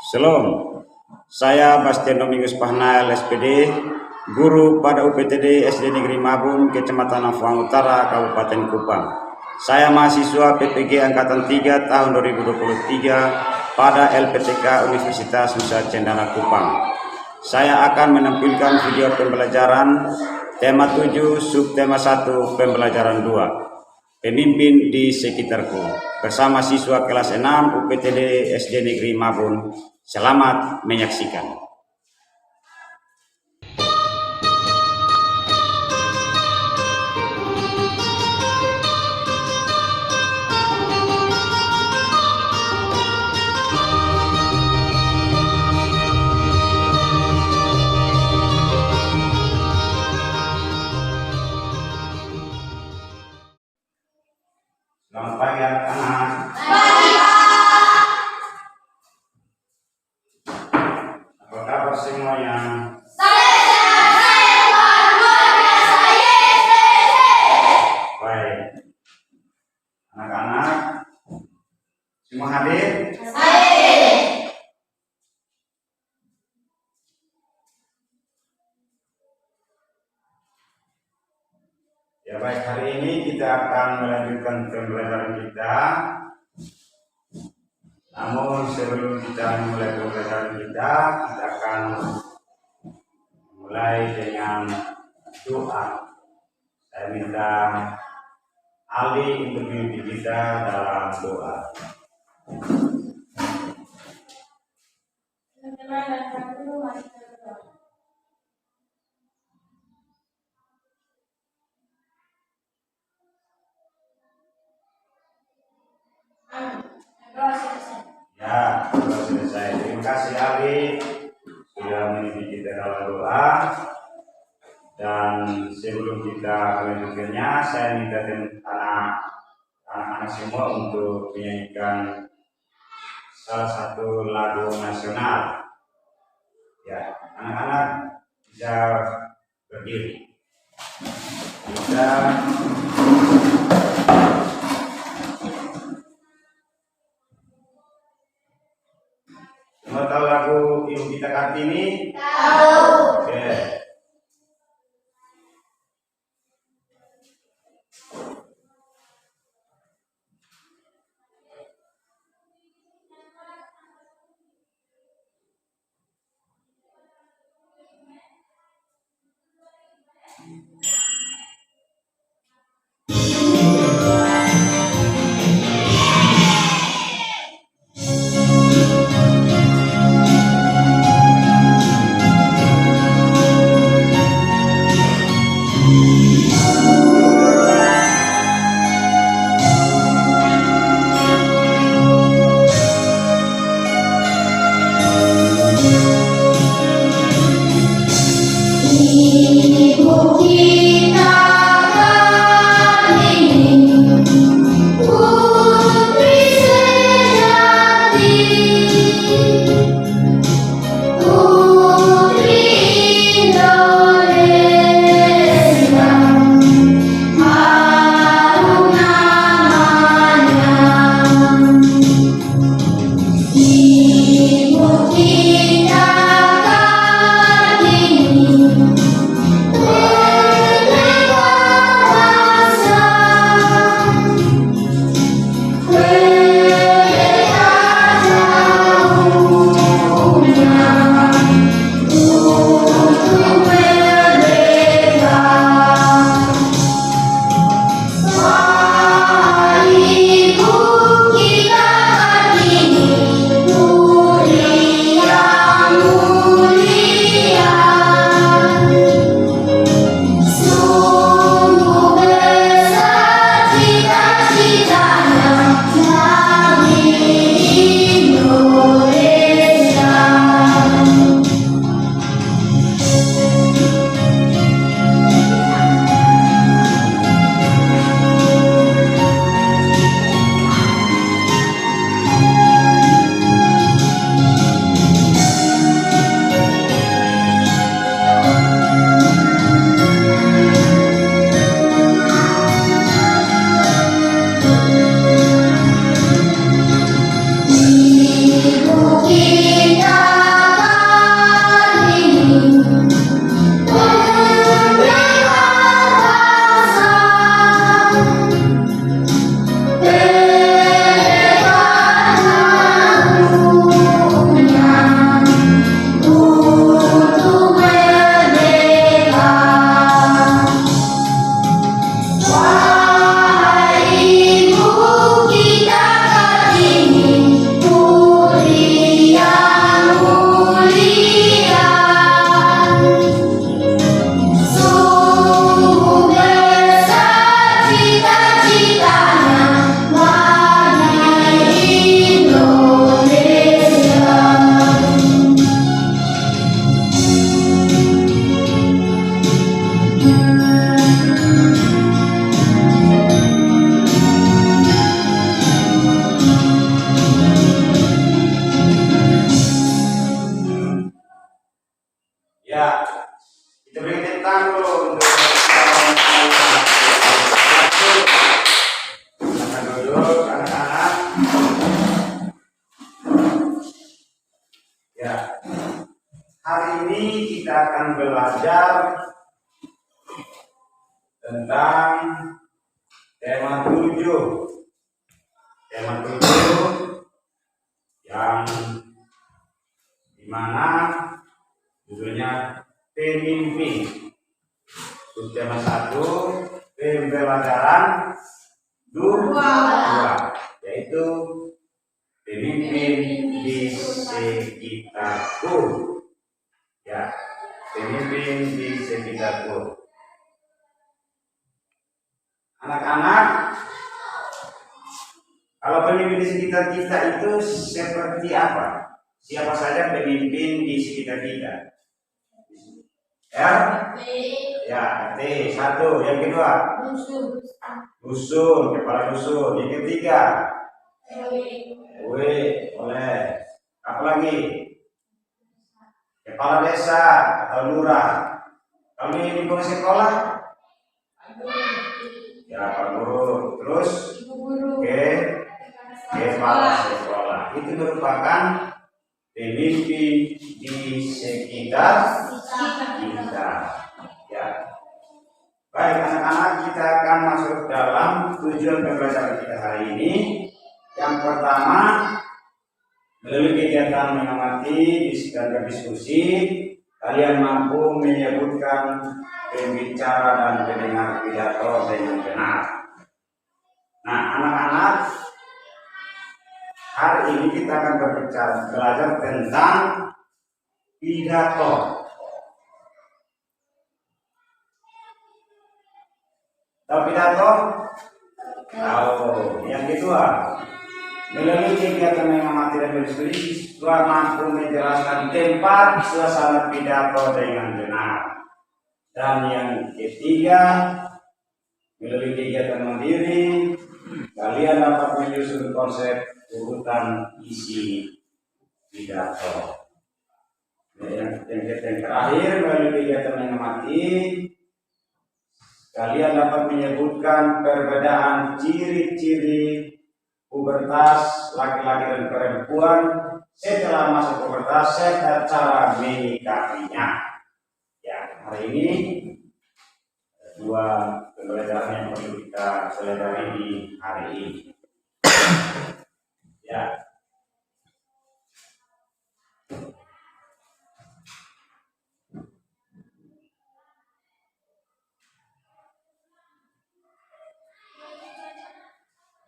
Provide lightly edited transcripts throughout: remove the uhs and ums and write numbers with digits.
Shalom, saya Bastian Domingus Pahnael SPD, guru pada UPTD SD Negeri Mabun, Kecamatan Ampang Utara, Kabupaten Kupang. Saya mahasiswa PPG Angkatan 3 tahun 2023 pada LPTK Universitas Nusa Cendana Kupang. Saya akan menampilkan video pembelajaran tema 7, subtema 1, pembelajaran 2. Pemimpin di sekitarku bersama siswa kelas 6 UPTD SD Negeri Mabun. Selamat menyaksikan. Selamat pagi anak-anak. Apa kabar semuanya? Baik. Anak-anak semua hadir? Ya baik, hari ini kita akan melanjutkan pembelajaran kita. Namun sebelum kita memulai pembelajaran kita akan mulai dengan doa. Saya minta Ali untuk memimpin kita dalam doa. Teman-teman dan satu mari kita berdoa. Amin. Doa selesai. Ya, sudah selesai. Terima kasih Ali sudah memimpin kita dalam doa. Dan sebelum kita melanjutkannya, saya minta anak-anak semua untuk menyanyikan salah satu lagu nasional. Ya, anak-anak bisa berdiri. Kita semua tahu lagu Ibu Kita Kartini? Tahu. Oke. Kita beri tentang dulu untuk silakan duduk anak-anak. Ya, hari ini kita akan belajar tentang tema 7 yang dimana judulnya pemimpin. Subtema 1 pembelajaran 2 yaitu pemimpin di sekitarku. Ya, pemimpin di sekitarku. Anak-anak, kalau pemimpin di sekitar kita itu seperti apa? Siapa saja pemimpin di sekitar kita? Ya, RT 1. Yang kedua, dusun, kepala dusun. Yang ketiga, RW, boleh. Apa lagi? Kepala desa atau lurah. Kalau di lingkungan sekolah, ya Pak Guru. Terus, kepala sekolah. Itu merupakan pemimpin di sekitar kita. Ya. Baik anak-anak, kita akan masuk dalam tujuan pembelajaran kita hari ini. Yang pertama, melalui kegiatan mengamati dan berdiskusi, kalian mampu menyebutkan pembicara dan pendengar pidato dengan benar. Nah, anak-anak, hari ini kita akan belajar tentang pidato. Tahu pidato? Tahu. Yang kedua, melalui kegiatan mengamati dan berdiskusi, siswa mampu menjelaskan tempat suasana pidato dengan benar. Dan yang ketiga, melalui kegiatan mandiri, kalian dapat menyusun konsep urutan isi pidato. Yang terakhir, melalui kegiatan mengamati, kalian dapat menyebutkan perbedaan ciri-ciri pubertas laki-laki dan perempuan setelah masuk pubertas serta cara menikahinya. Ya, hari ini dua pembelajaran yang perlu kita pelajari di hari ini. Ya.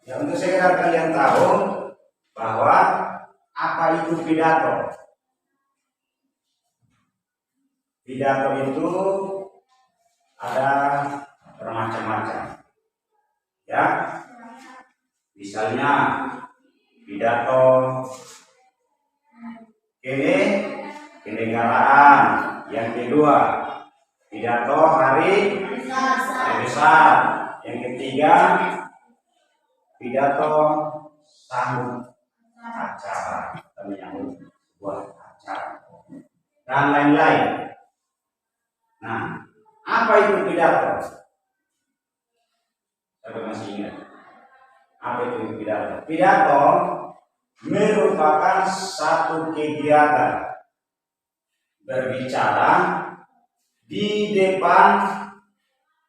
Ya, untuk sekedar kalian tahu bahwa apa itu pidato. Pidato itu ada bermacam-macam. Ya. Misalnya pidato kenegaraan. Yang kedua, pidato hari besar. Yang ketiga, pidato sambut acara atau menyambut sebuah acara dan lain-lain. Nah, apa itu pidato? Saya masih ingat. Apa itu pidato? Pidato merupakan satu kegiatan berbicara di depan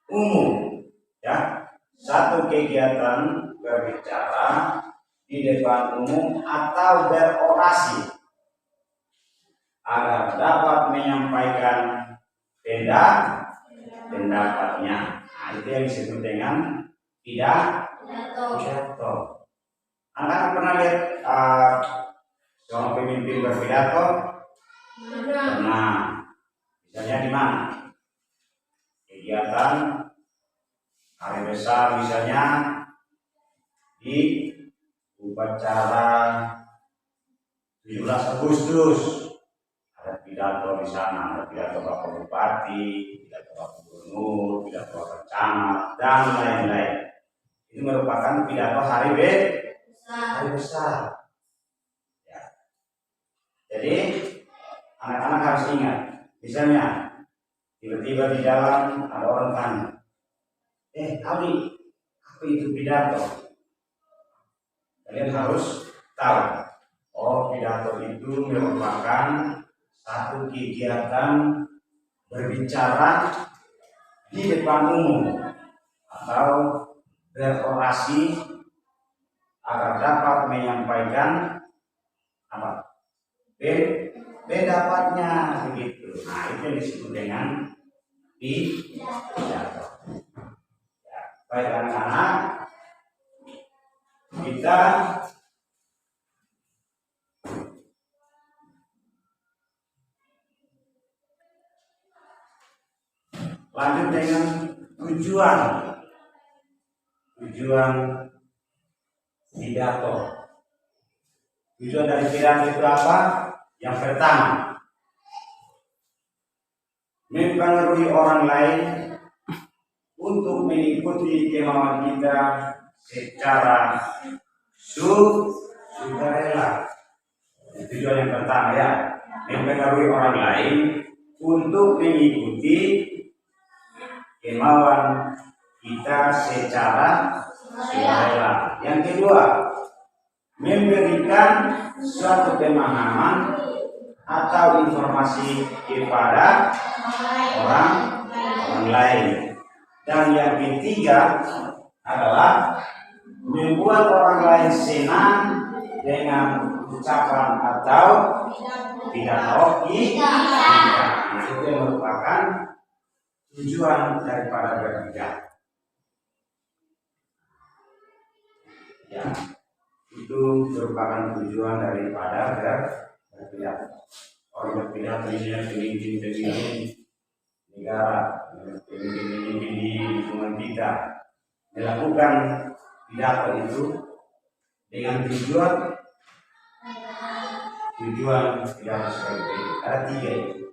umum, ya. Satu kegiatan berbicara di depan umum atau berorasi agar dapat menyampaikan pendapatnya. Nah, itu yang disebut dengan pidato. Anda pernah lihat seorang pemimpin berpidato? Pernah. Misalnya di mana? Kegiatan hari besar, misalnya di upacara 17 Agustus. Ada pidato di sana, ada pidato Bapak Bupati, pidato Bapak Gubernur, pidato Bapak Camat, dan lain-lain. Itu merupakan pidato hari besar. Ya. Jadi anak-anak harus ingat, misalnya Tiba-tiba di jalan ada orang tanya, Ali, apa itu pidato? Kalian harus tahu, pidato itu merupakan satu kegiatan berbicara di depan umum atau berorasi agar dapat menyampaikan apa? Pendapatnya begitu. Nah, itu yang disebut dengan pidato. Ya, baik anak-anak, kita lanjut dengan tujuan pidato. Tujuan dari pidato itu apa? Yang pertama, mempengaruhi orang lain untuk mengikuti kemauan kita secara sukarela. Tujuan yang pertama ya, mempengaruhi orang lain untuk mengikuti kemauan kita secara sukarela. Yang kedua, memberikan suatu pemahaman atau informasi kepada orang lain. Dan yang ketiga adalah membuat orang lain senang dengan ucapan atau pidato kita. Nah, itu yang merupakan tujuan daripada berpidato. Ya, itu merupakan tujuan daripada berpidato. Orang berpidato ini pemimpin negara, pemimpin di lingkungan kita melakukan pidato itu dengan tujuan pidato seperti itu. Ada tiga itu.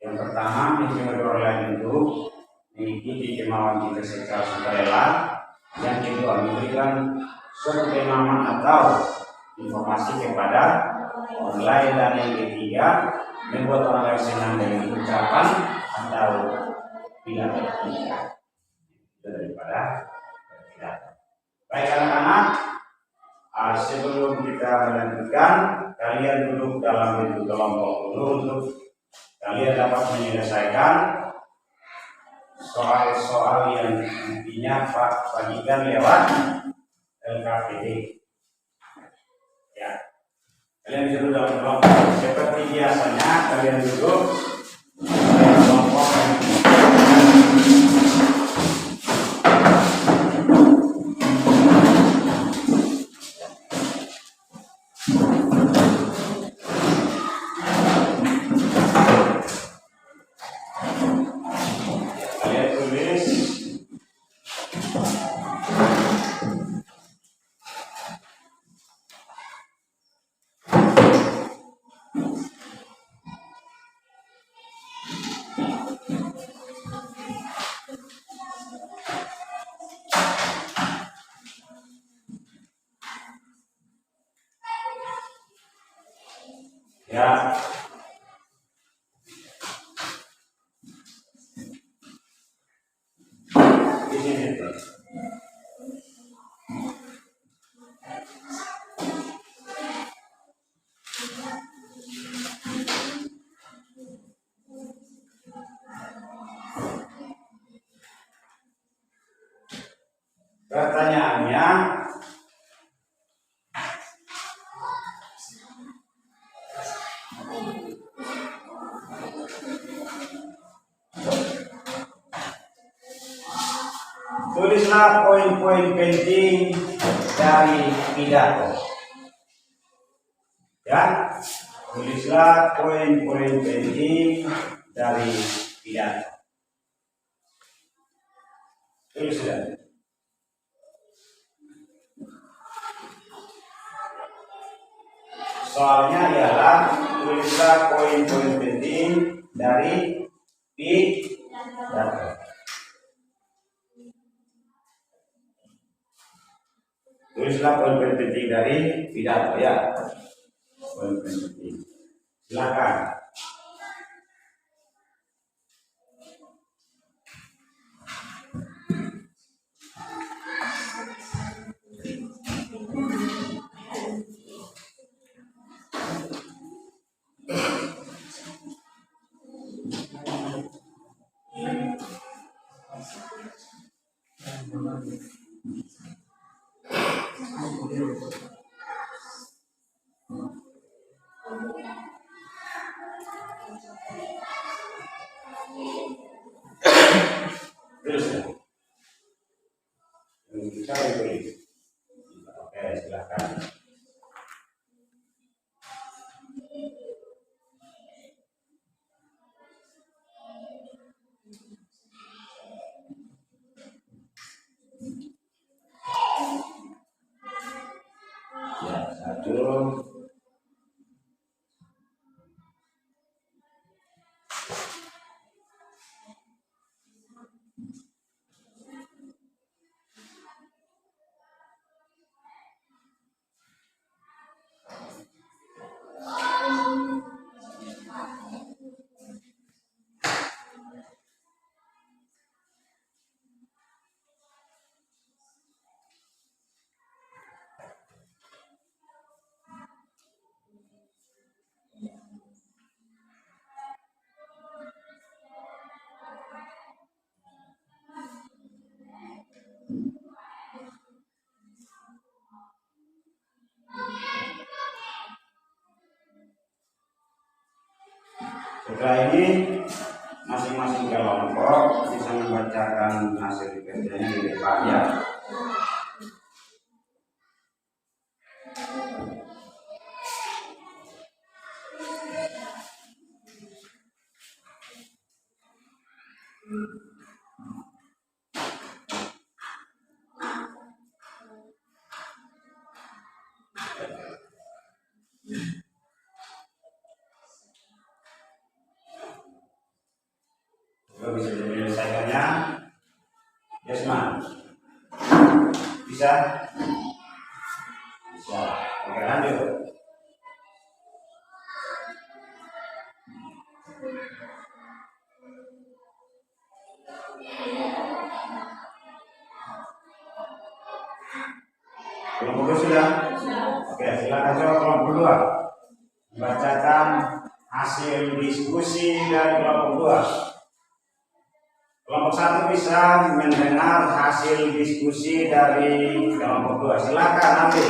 Yang pertama, mempengaruhi orang lain untuk mengikuti kemauan kita secara sukarela. Yang kedua, memberikan suatu pemahaman atau informasi kepada orang lain. Dan yang ketiga, membuat orang lain senang dengan ucapan atau pidato kita. Itu daripada pidato. Baik anak-anak, sebelum kita melanjutkan, kalian duduk dalam bentuk kelompok dulu untuk kalian dapat menyelesaikan soal-soal yang nantinya Pak bagikan lewat LKPD. Ya, kalian duduk dalam kelompok seperti biasanya. Kalian duduk dalam kelompok ya. Di sini tuh. Pertanyaannya, tulislah poin-poin penting dari pidato. Ya, tulislah poin-poin penting dari pidato. Tulis sudah. Soalnya ialah tulislah poin-poin penting dari pidato. Tulislah poin-poin penting dari pidato ya. Poin penting. Silakan. Terus ya. Bisa boleh. Oke, silakan. Ya, satu. Setelah ini masing-masing kelompok bisa membacakan hasil kerjanya di depan ya. Coba bisa diselesaikannya. Yasman, bisa? Bisa. Oke, lanjut. Kelompok dua sudah? Oke, silakan coba kelompok dua. Bacakan hasil diskusi dari kelompok dua. Kelompok satu bisa mendengar hasil diskusi dari kelompok dua. Silakan ambil.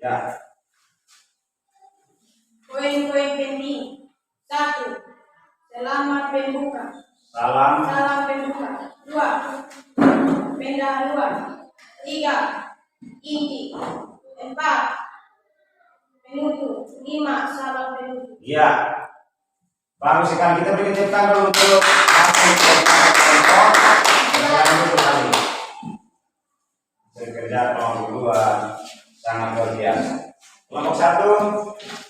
Ya. Poin-poin penting. 1. Selamat pembuka. Salam. Salam pembuka. 2. Pendahuluan. 3. Inti. 4. Penutup. 5. Salam penutup. Iya. Bagus sekali, kita beri tepuk tangan dulu untuk hasil kelompok. Lanjut kali. Kerja kelompok dua sangat luar biasa. Kelompok satu,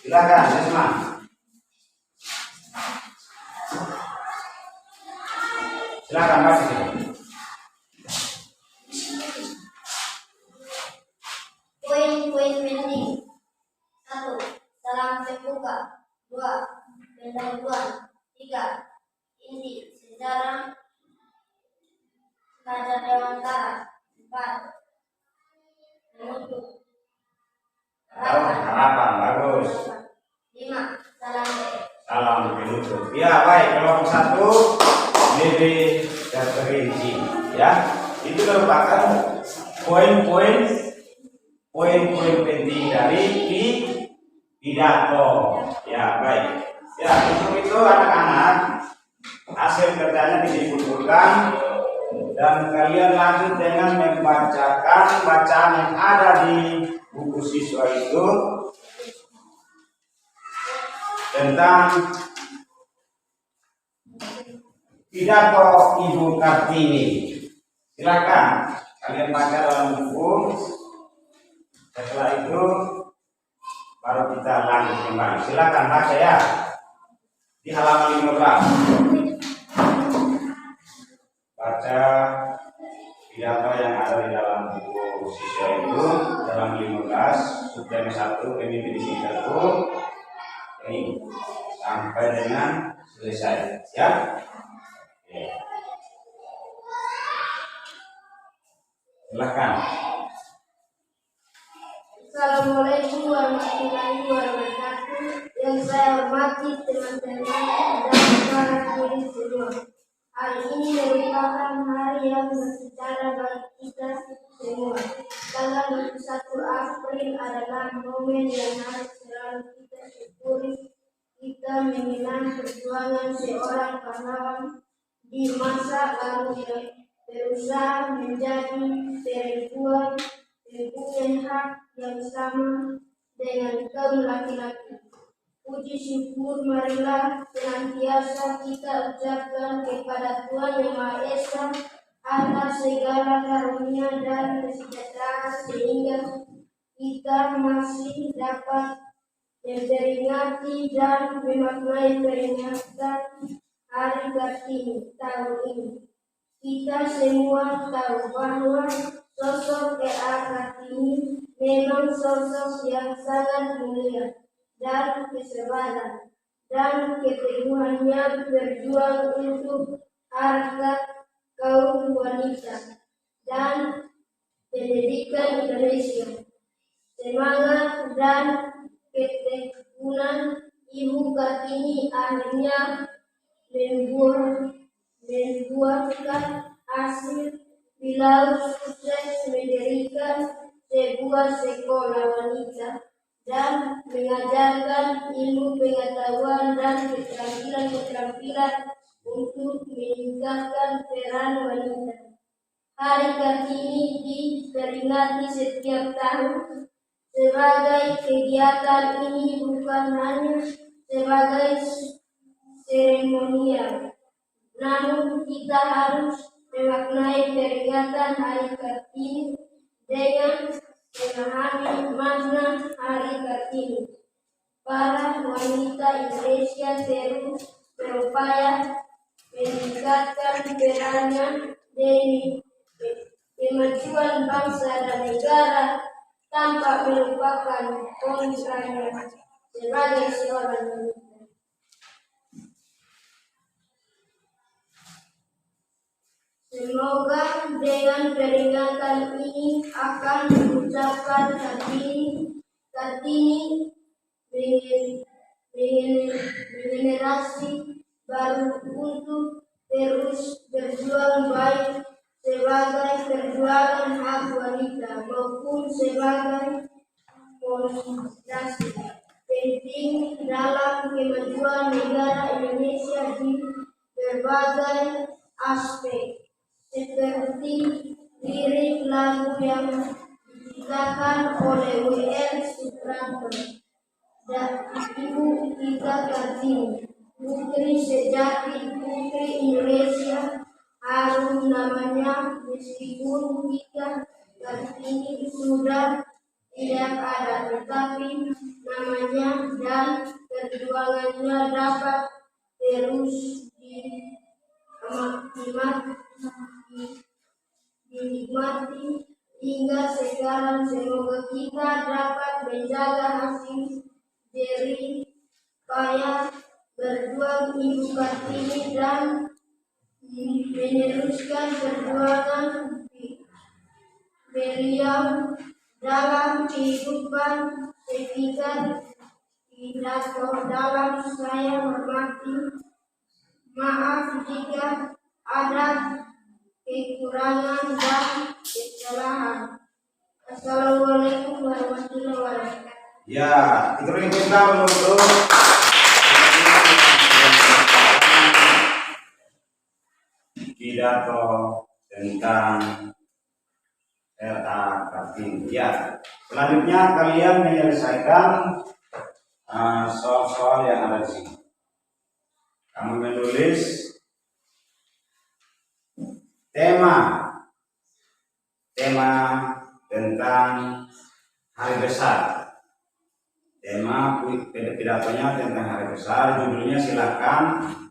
silakan, Yasman. Silakan baca. Poin-poin penting. 1. Salam pembuka. 2. Pendahuluan. 3. Inti sejarah Raja Dewantara. 4. Penutup Harapan, bagus. 5. Salam Salam penutup. Ya, baik. Kelompok satu lebih terperinci. Ya, itu merupakan poin-poin penting dari pidato. Ya, baik. Ya, untuk itu anak-anak hasil kerjanya dikumpulkan dan kalian lanjut dengan membacakan bacaan yang ada di buku siswa itu tentang pidato Ibu Kartini. Silakan kalian baca dalam buku. Setelah itu baru kita lanjut kembali. Silakan baca ya. Di halaman 15. Baca pidato yang ada di dalam buku siswa itu dalam 15 subtema 1 pemimpin di sini 1 ini sampai dengan selesai ya. Oke. Silakan. Assalamualaikum warahmatullahi wabarakatuh. Yang saya hormati teman-teman dan para hadirin semua. Hari ini merupakan hari yang bersejarah bagi kita semua. Tanggal 21 April adalah momen yang harus selalu kita syukuri. Kita mengenang perjuangan seorang pahlawan di masa lalu yang berusaha menjadi perempuan mempunyai hak yang sama dengan kaum laki-laki. Puji syukur marilah senantiasa kita ucapkan kepada Tuhan Yang Maha Esa atas segala karunia dan kesejahteraan sehingga kita masih dapat memperingati dan memaknai peringatan Hari Kartini tahun ini. Kita semua tahu bahwa sosok R.A. Kartini memang sosok yang sangat mulia dan kesabaran dan keteguhannya berjuang untuk harkat kaum wanita dan pendidikan Indonesia. Semangat dan ketekunan Ibu Kartini akhirnya membuahkan hasil bila sukses mendirikan sebuah sekolah wanita dan mengajarkan ilmu pengetahuan dan keterampilan-keterampilan untuk meningkatkan peran wanita. Hari Kartini diperingati setiap tahun sebagai kegiatan ini bukan hanya sebagai seremonial, namun kita harus memaknai peringatan Hari Kartini dengan memahami makna Hari Kartini. Para wanita Indonesia terus berupaya meningkatkan perannya demi kemajuan bangsa dan negara tanpa melupakan kontranya sebagai seorang wanita. Semoga dengan peringatan ini akan mengucapkan Kartini generasi baru untuk terus berjuang baik sebagai perjuangan hak wanita maupun sebagai fondasi penting dalam kemajuan negara Indonesia di berbagai aspek, seperti lirik lagu yang diciptakan oleh W.R. Supratman dan Ibu kita Kartini, putri sejati, putri Indonesia, harum namanya meskipun kita Kartini sudah tidak ada, tetapi namanya dan perjuangannya dapat terus dinikmati hingga sekarang. Semoga kita dapat menjaga hasil jerih payah berjuang Ibu Kartini dan meneruskan perjuangan beliau dalam kehidupan sekitar pidato dalam saya hormati. Maaf jika ada kekurangan dan kesalahan. Assalamualaikum warahmatullahi wabarakatuh. Ya, ikut Islam untuk pidato tentang R.A. Kartini. Ya, selanjutnya kalian menyelesaikan soal-soal yang ada di sini. Kamu menulis tema tentang hari besar. Tema pidatonya tentang hari besar, judulnya silakan.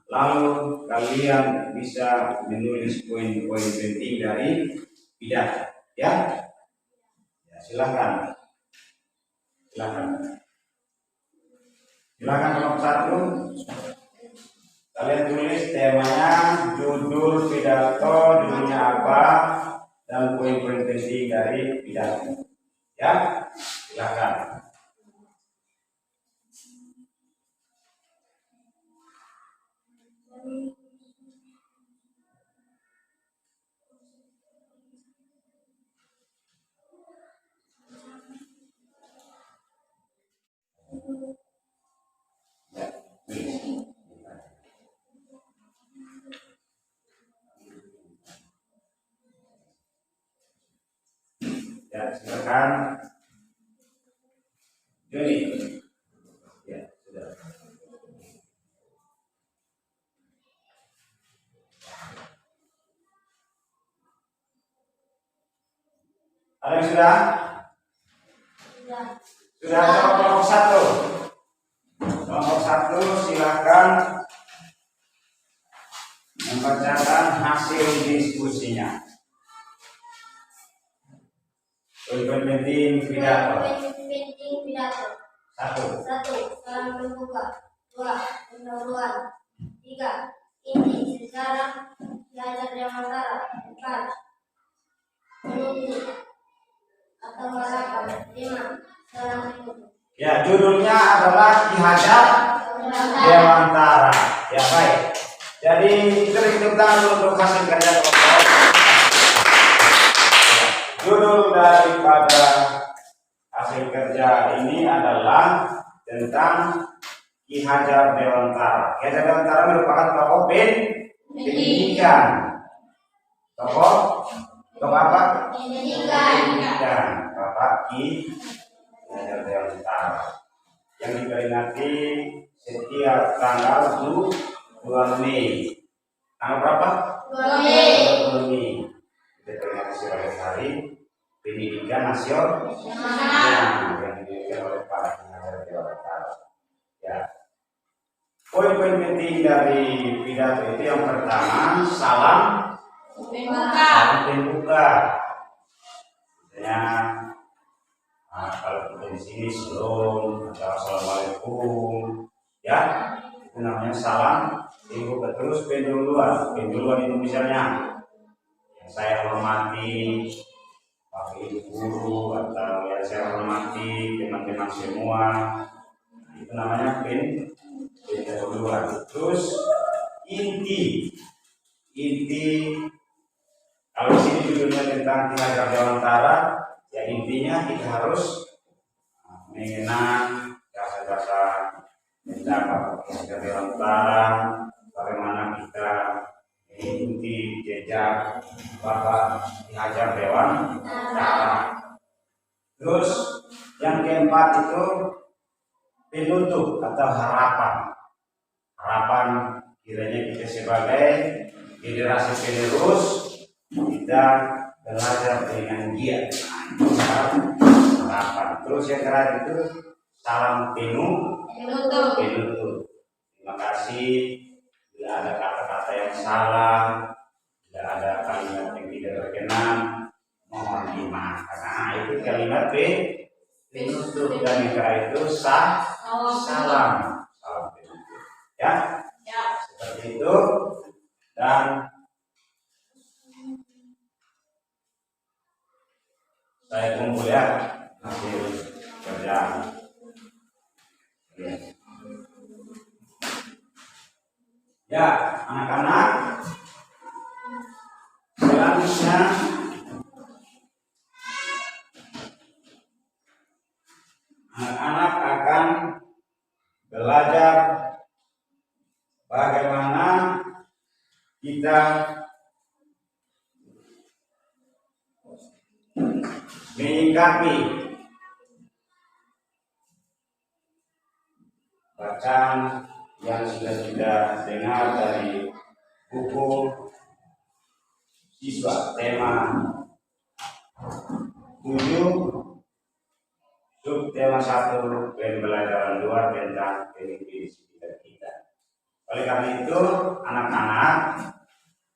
Lalu kalian bisa menulis poin-poin penting dari pidato, ya. Ya, silakan. Silakan nomor 1. Kalian tulis temanya, judul pidato, judulnya apa, dan poin-poin penting dari pidato. Ya, silakan. sudah? Sudah. Sudah. Kelompok satu. Kelompok satu silakan membacakan hasil diskusinya. Penting pidato. Penting pidato. Satu. Salam terbuka. 2. Pendahuluan. 3. Inti sejarah belajar Dewantara. 4. Penutup atau harapan. 5. Salam penutup. Ya, judulnya adalah Ki Hajar Dewantara. Ya, baik. Jadi itu kita untuk hasil kerja kelompok. Judul daripada hasil kerja ini adalah tentang Ki Hajar Dewantara. Ki Hajar Dewantara merupakan tokoh pendidikan. Tokoh apa? Pendidikan. Bapak Ki Hajar Dewantara yang diperingati setiap tanggal 2 Mei. Tanggal berapa? 2 Mei. 2 Mei. Diperingati sebagai Hari Pendidikan Nasional yang diberikan oleh Pak Ki Hajar Dewantara. Ya. Poin-poin penting dari pidato itu yang pertama salam pembuka. Misalnya kalau kita di sini shalom atau assalamualaikum, ya itu namanya salam pembuka. Terus pendahuluan itu misalnya yang saya hormati Bapak Ibu guru atau yang saya hormati teman-teman semua, itu namanya pendahuluan. Terus inti kalau di sini judulnya tentang Ki Hajar Dewantara, ya intinya kita harus mengenang jasa-jasa menjaga Ki Hajar Dewantara, bagaimana kita mengikuti jejak Bapak Ki Hajar Dewantara. Terus yang keempat itu penutup atau harapan kiranya kita sebagai generasi penerus kita belajar dengan giat. Harapan. Terus yang terakhir itu salam penutup. Terima kasih. Bila ada kata-kata yang salah, bila ada kalimat yang tidak berkenan, mohon dimaafkan. Nah, itu kalimat penutup dan yang terakhir itu salam penutup. Ya, seperti itu. Dan saya kumpul ya hasil kerjaan. Ya, anak-anak, selanjutnya anak-anak akan belajar bagaimana kita menyikapi bacaan yang sudah kita dengar dari buku siswa tema 7 subtema 1 pembelajaran 2 tentang pemimpin sekitar kita. Oleh karena itu anak-anak,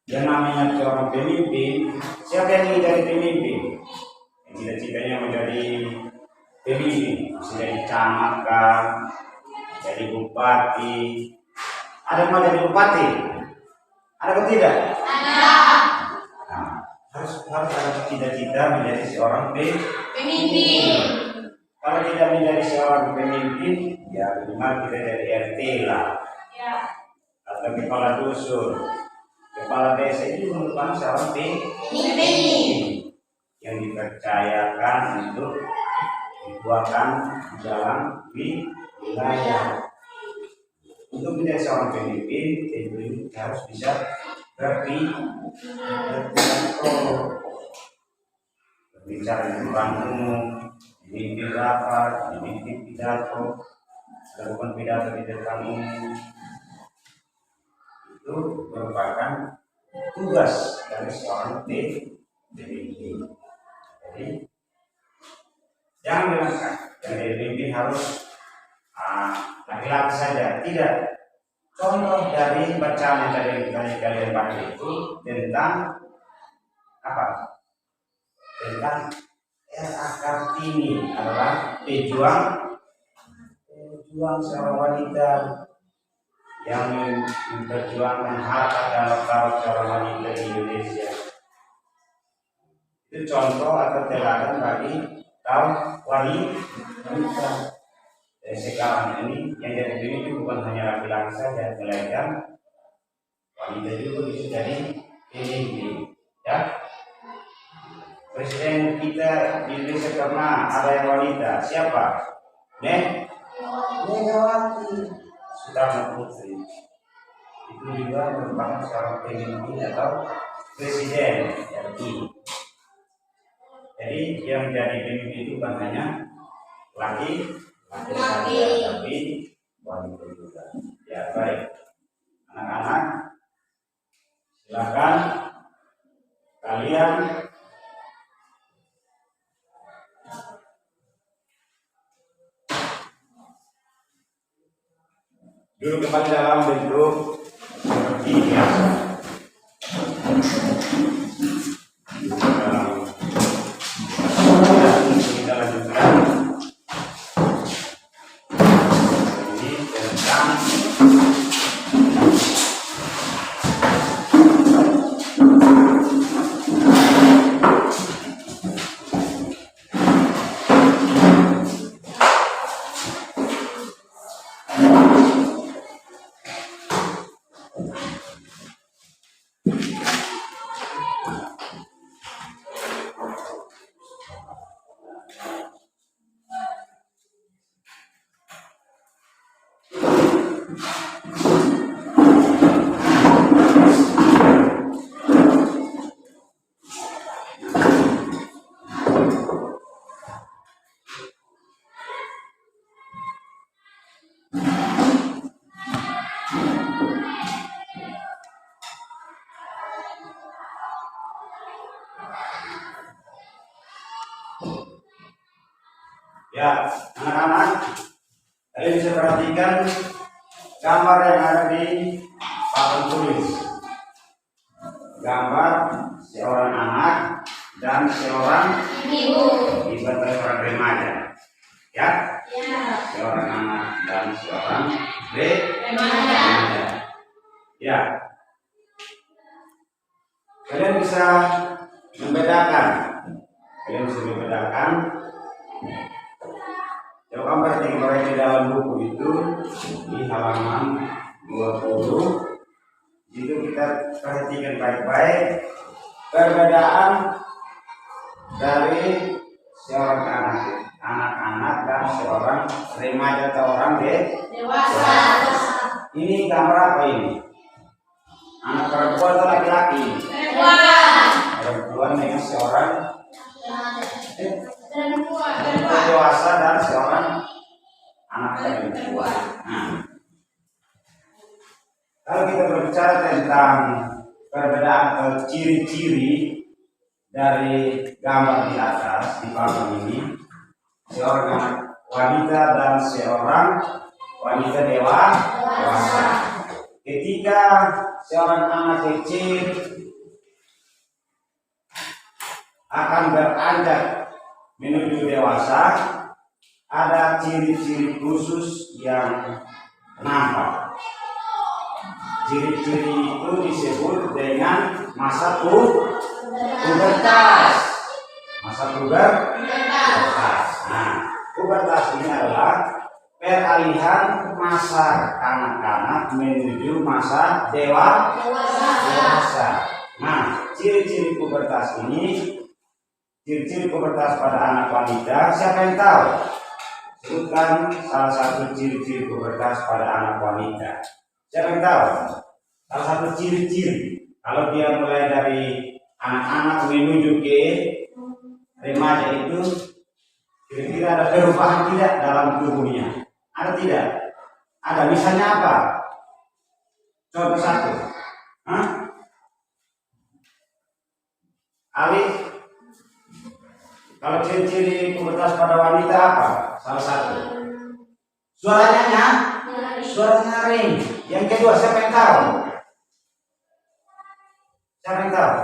yang namanya seorang pemimpin, siapa yang ingin jadi pemimpin? Yang cita-citanya menjadi pemimpin, bisa jadi camat kah, jadi bupati. Ada yang mau jadi bupati? Ada atau tidak? Ada. Nah, harus ada cita-cita menjadi seorang pemimpin. Kalau tidak menjadi seorang pemimpin, ya minimal kita jadi RT lah, Ya. atau kepala dusun, kepala desa. Itu merupakan seorang Pemimpin yang dipercayakan untuk dituakan di dalam wilayah. Untuk menjadi seorang pemimpin, tentu harus bisa berbicara di depan umum, memimpin rapat, memimpin pidato, melakukan pidato di depan umum. Itu merupakan tugas dari seorang pemimpin. Jadi Jangan bilangkan yang dipimpin harus laki-laki saja. Tidak. Contoh dari bacaan yang tadi kalian baca itu tentang apa? Tentang R.A. Kartini adalah pejuang seorang wanita yang memperjuangkan hak dan martabat seorang wanita di Indonesia. Itu contoh atau teladan bagi kaum wanita. Sekarang ini yang jadi pemimpin bukan hanya laki-laki saja, melainkan wanita juga bisa jadi pemimpin. Ya, Presiden kita di Indonesia pernah ada yang wanita. Siapa? Megawati Soekarno Putri. Itu juga merupakan seorang pemimpin atau presiden RI. Jadi yang jadi pemimpin itu bukan hanya laki-laki, tapi wanita juga. Ya, baik. Anak-anak, silakan kalian duduk kembali dalam bentuk seperti biasa. Kita lanjutkan. Ini tentang ya, anak-anak, kalian bisa perhatikan gambar yang ada di papan tulis. Gambar seorang anak dan seorang ibu, seorang remaja. Ya, seorang anak dan seorang remaja. Ya, kalian bisa membedakan. Coba kamu perhatikan di dalam buku itu di halaman 20. Itu kita perhatikan baik-baik perbedaan dari seorang anak-anak dan seorang remaja atau orang dewasa. Ini gambar apa ini? Anak perempuan atau laki-laki? Perempuan dengan seorang dewasa dan seorang anak perempuan. Nah, kalau kita berbicara tentang perbedaan atau ciri-ciri dari gambar di atas di papan ini, seorang wanita dan seorang wanita dewasa. Ketika seorang anak kecil akan beranjak menuju dewasa, ada ciri-ciri khusus yang nampak. Ciri-ciri itu disebut dengan masa pubertas. Nah, pubertas ini adalah peralihan masa kanak-kanak menuju masa dewasa. Nah, ciri-ciri pubertas ini, ciri-ciri pubertas pada anak wanita, siapa yang tahu? Sebutkan salah satu ciri-ciri pubertas pada anak wanita. Siapa yang tahu? Salah satu ciri-ciri kalau dia mulai dari anak-anak menuju ke remaja itu, kira-kira ada perubahan tidak dalam tubuhnya? Ada tidak? Ada. Misalnya apa? Contoh satu. Alif. Kalau ciri-ciri pubertas pada wanita apa? Salah satu. Suaranya nyaring. Yang kedua siapa yang tahu? Siapa yang tahu?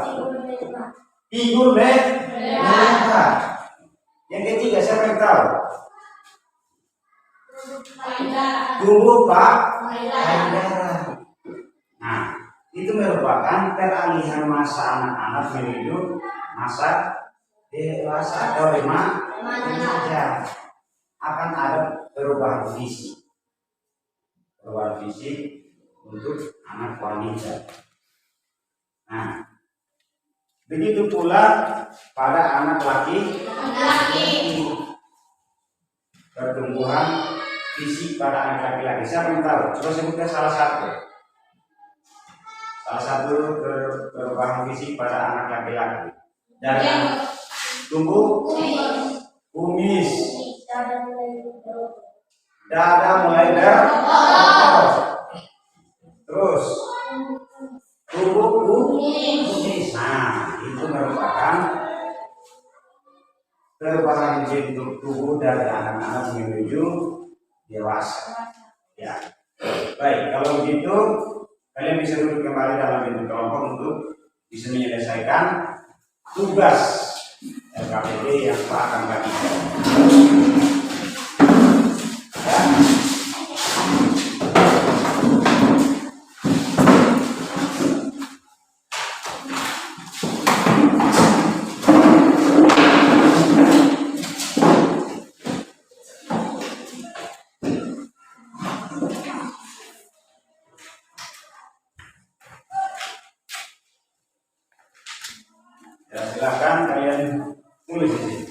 Pinggul merah. Yang ketiga siapa yang tahu? Tumbuh payudara. Nah, itu merupakan peralihan masa anak-anak menuju masa dewasa atau remaja. Akan ada perubahan fisik untuk anak wanita. Nah, begitu pula pada anak laki. Pertumbuhan fisik pada anak laki-laki. Siapa yang tahu? Coba sebutkan salah satu perubahan fisik pada anak laki-laki. Dari tumbuh kumis, dada mulai berotot, terus tubuh kumis. Nah, itu merupakan perubahan bentuk tubuh dari anak-anak menuju dewasa. Ya, baik. Kalau begitu, kalian bisa duduk kembali dalam bentuk kelompok untuk bisa menyelesaikan tugas LKPD yang Pak akan bagikan. Ya. Ya, silakan kalian tulis di sini.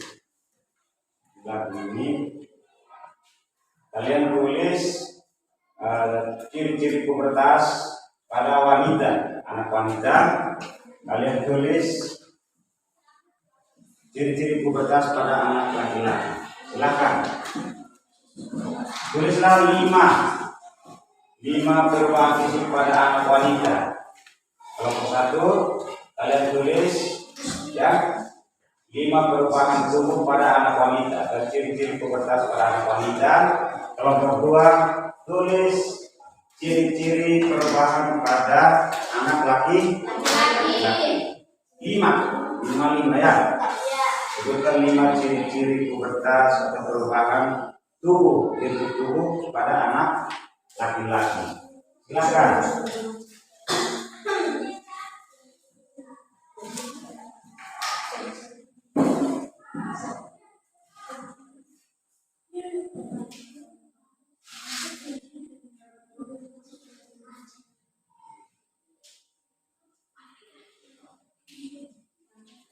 Ini kalian tulis ciri-ciri pubertas pada wanita, anak wanita. Kalian tulis ciri-ciri pubertas pada anak laki-laki. Silakan. Tulislah 5 perubahan fisik pada anak wanita. Kelompok 1, kalian tulis ya 5 perubahan tubuh pada anak wanita dan ciri-ciri pubertas pada anak wanita. Kelompok 2, tulis ciri-ciri perubahan pada anak laki-laki. 5 ya. Sebutkan 5 ciri-ciri pubertas atau perubahan tubuh, bentuk tubuh pada anak laki-laki. Silakan.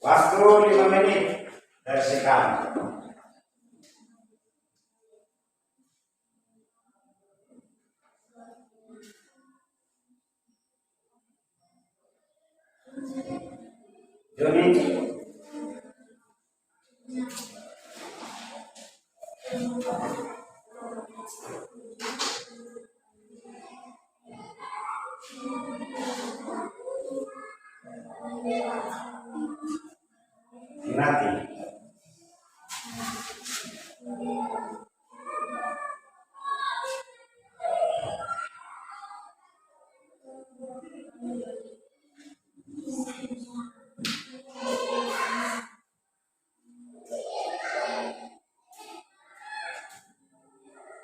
Waktu 5 menit dari sekarang. Joni. Nanti.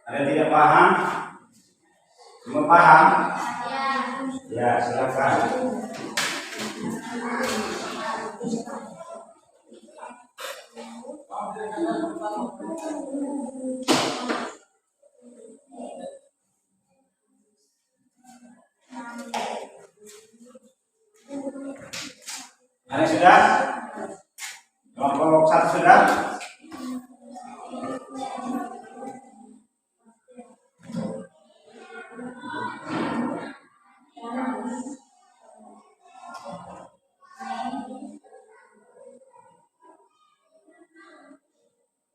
Ada tidak paham? Semua paham? Ya, silakan. Ada sudah? Kelompok 1 sudah?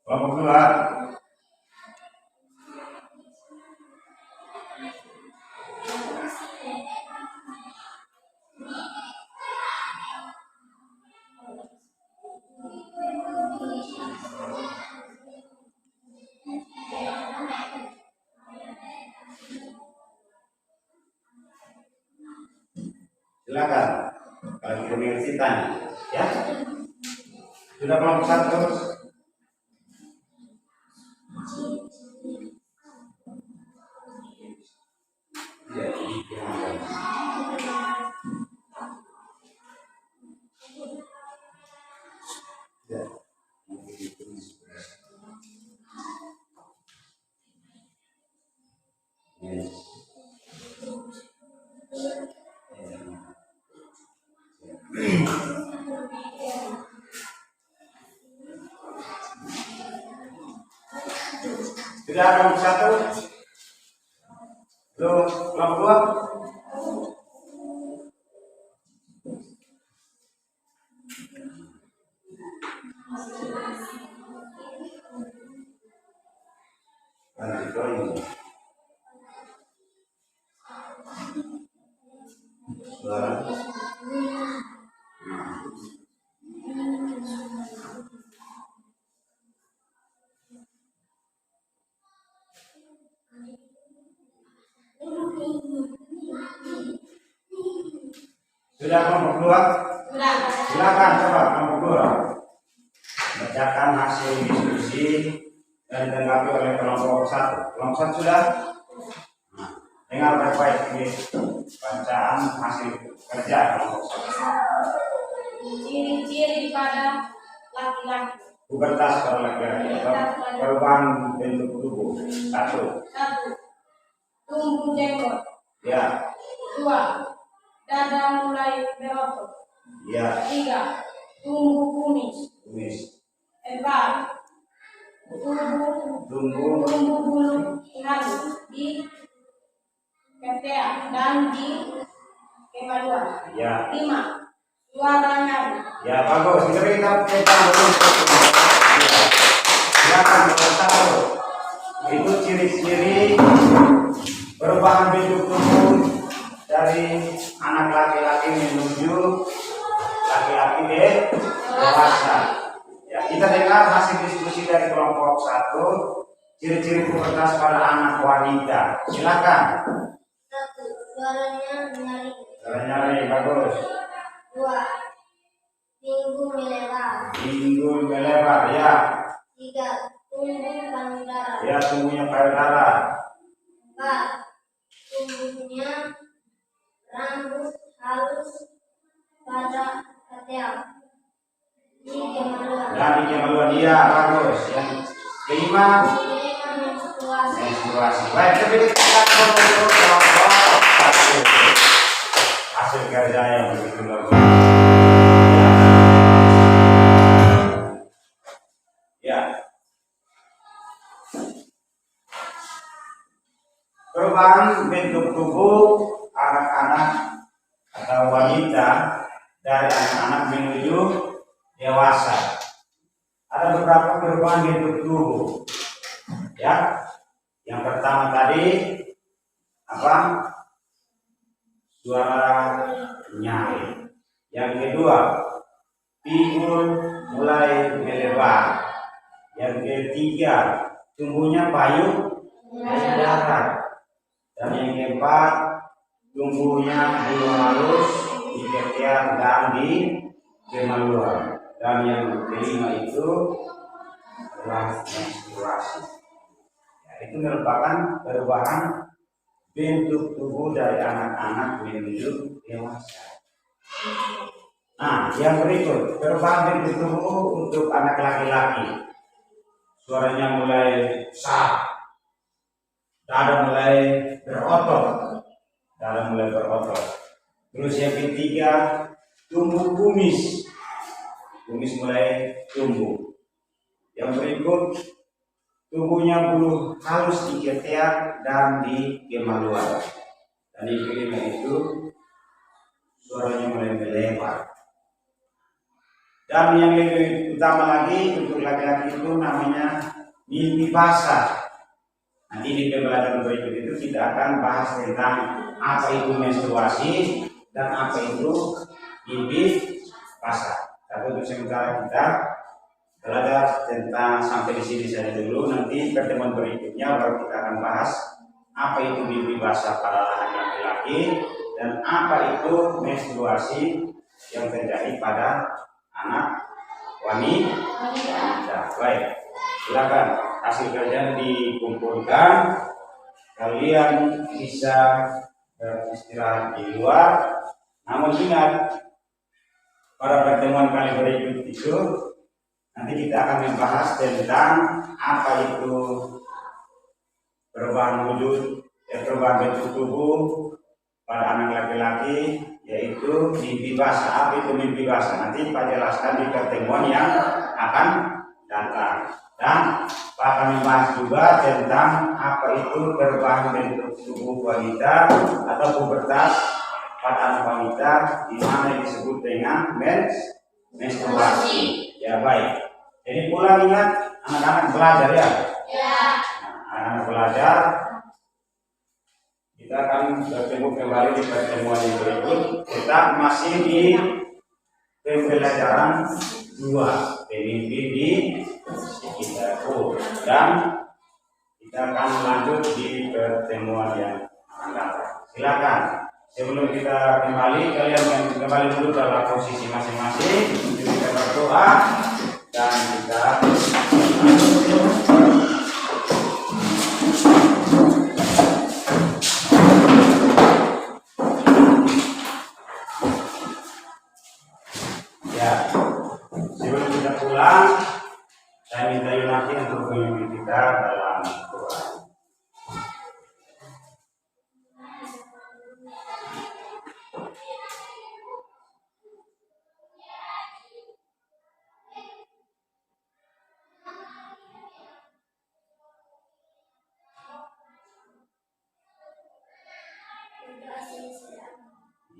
Kelompok 2? Silakan. Kalau tidak mengerti tanya, ya. Sudah kelompok 1? Ya, ya. Sudah kelompok 1? Belum kelompok 2? Sudah kelompok 2? Sudah. Silakan coba kelompok 2. Bacakan hasil diskusi dan ditanggapi oleh kelompok 1. Kelompok 1 sudah? Nah, dengar baik-baik ini bacaan hasil kerja kelompok 1. Ciri-ciri pada laki-laki. Pubertas pada laki-laki. Perubahan bentuk tubuh. 1. 1. Tumbuh jenggot. Ya. 2. Dada mulai berotot. Ya. 3. Tumbuh kumis. Kumis. 4. Tumbuh Bulu halus di ketiak dan di kemaluan. ya. 5. Suara nyaring. Ya bagus. Jadi kita tentang dulu. Silakan nomor 1. Itu ciri-ciri perubahan bentuk tubuh dari anak laki-laki menuju laki-laki dewasa. Ya, kita dengar hasil diskusi dari kelompok 1, ciri-ciri pubertas pada anak wanita. Silakan. 1. Suaranya nyaring. Nyari bagus. 2. Minggu melebar. Minggu melebar ya. 3. Tumbuh payudara. Ya, tumbuhnya payudara. 4. Tumbuhnya rambut halus pada ketiak di kemaluan. Dan di kemaluan dia bagus. Yang kelima, Menstruasi. menstruasi. Baik, tapi kita untuk kelompok 1. Hasil kerja yang begitu luar biasa. Ya. Perubahan bentuk tubuh anak-anak atau wanita dari anak-anak menuju dewasa. Ada beberapa perubahan bentuk tubuh. Ya. Yang pertama tadi apa? Suara nyaring. Yang kedua, pinggul mulai melebar. Yang ketiga, tumbuhnya payudara. Dan yang keempat, tumbuhnya bulu halus di ketiak dan di kemaluan. Dan yang kelima itu adalah menstruasi. Ya, itu merupakan perubahan bentuk tubuh dari anak-anak menuju dewasa. Nah, yang berikut perubahan bentuk tubuh untuk anak laki-laki. Suaranya mulai sak, dada mulai berotot, Terus yang ketiga, tumbuh kumis mulai tumbuh. Yang berikut, tumbuhnya bulu halus di ketiak dan di kemaluan. Dan yang kelima itu, suaranya mulai melebar. Dan yang lebih utama lagi untuk laki-laki itu namanya mimpi basah. Nanti di pembelajaran berikut itu kita akan bahas tentang apa itu menstruasi dan apa itu mimpi basah. Tapi untuk sementara kita belajar tentang sampai di sini saja dulu. Nanti pertemuan berikutnya baru kita akan bahas apa itu mimpi basah pada anak laki-laki dan apa itu menstruasi yang terjadi pada anak wanita. Baik, silakan hasil kerjaan dikumpulkan. Kalian bisa beristirahat di luar. Namun ingat, pada pertemuan kali berikut itu nanti kita akan membahas tentang apa itu perubahan wujud, perubahan bentuk tubuh pada anak laki-laki, yaitu mimpi basah. Apa itu mimpi basah? Nanti Pak jelaskan di pertemuan yang akan datang. Dan Pak akan membahas juga tentang apa itu perubahan bentuk tubuh wanita atau pubertas pada anak wanita, di mana disebut dengan menstruasi. Ya baik. Jadi pulang ingat anak-anak belajar ya. Anak-anak belajar. Kita akan bertemu kembali di pertemuan yang berikut. Kita masih di pembelajaran 2, pemimpin di sekitarku, dan kita akan lanjut di pertemuan yang akan datang. Silakan. Sebelum kita kembali, kalian kembali dulu dalam posisi masing-masing. Kita berdoa dan kita ya. Sebelum kita pulang, saya minta Yunaki untuk memimpin kita dalam doa.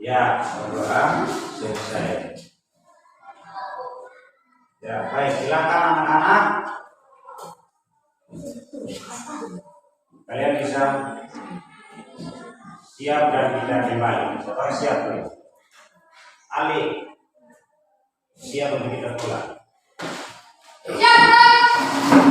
Ya, berdoa selesai. Ya, baik, silakan anak-anak. Kalian bisa siap dan kita kembali. Siapa siap dulu? Ali, siap untuk kita pulang. Siap.